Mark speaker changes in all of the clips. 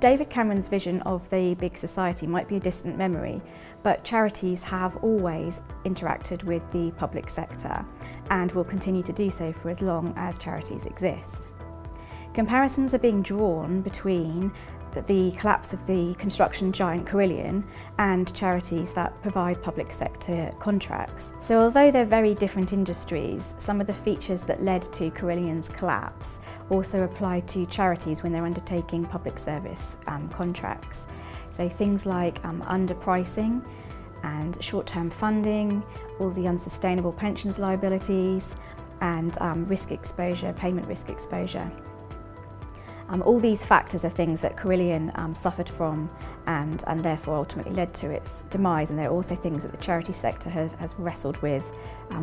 Speaker 1: David Cameron's vision of the big society might be a distant memory, but charities have always interacted with the public sector and will continue to do so for as long as charities exist. Comparisons are being drawn between the collapse of the construction giant Carillion and charities that provide public sector contracts. So although they're very different industries, some of the features that led to Carillion's collapse also apply to charities when they're undertaking public service contracts. So things like underpricing and short-term funding, all the unsustainable pensions liabilities, and risk exposure, payment risk exposure. All these factors are things that Carillion suffered from and therefore ultimately led to its demise, and they're also things that the charity sector has wrestled with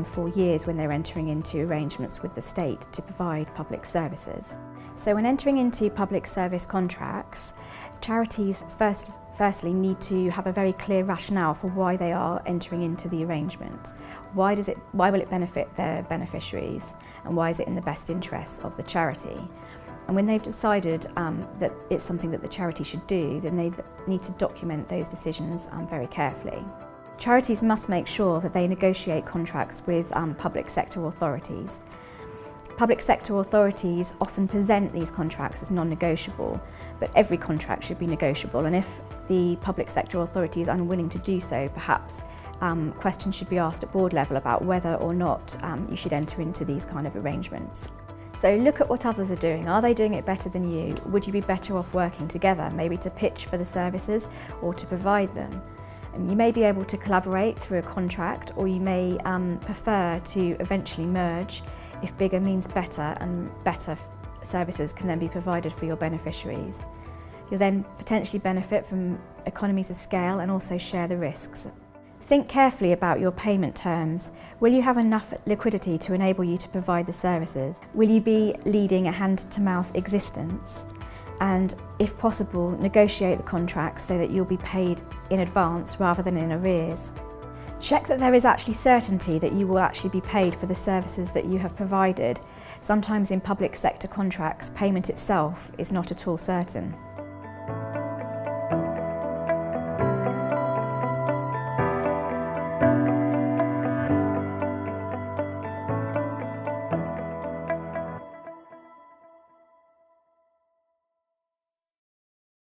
Speaker 1: for years when they're entering into arrangements with the state to provide public services. So when entering into public service contracts, charities firstly need to have a very clear rationale for why they are entering into the arrangement. Why will it benefit their beneficiaries, and why is it in the best interests of the charity? And when they've decided that it's something that the charity should do, then they need to document those decisions very carefully. Charities must make sure that they negotiate contracts with public sector authorities. Public sector authorities often present these contracts as non-negotiable, but every contract should be negotiable, and if the public sector authority is unwilling to do so, perhaps questions should be asked at board level about whether or not you should enter into these kind of arrangements. So look at what others are doing. Are they doing it better than you? Would you be better off working together, maybe to pitch for the services or to provide them? And you may be able to collaborate through a contract, or you may prefer to eventually merge if bigger means better, and better services can then be provided for your beneficiaries. You'll then potentially benefit from economies of scale and also share the risks. Think carefully about your payment terms. Will you have enough liquidity to enable you to provide the services? Will you be leading a hand-to-mouth existence? And if possible, negotiate the contracts so that you'll be paid in advance rather than in arrears. Check that there is actually certainty that you will actually be paid for the services that you have provided. Sometimes in public sector contracts, payment itself is not at all certain.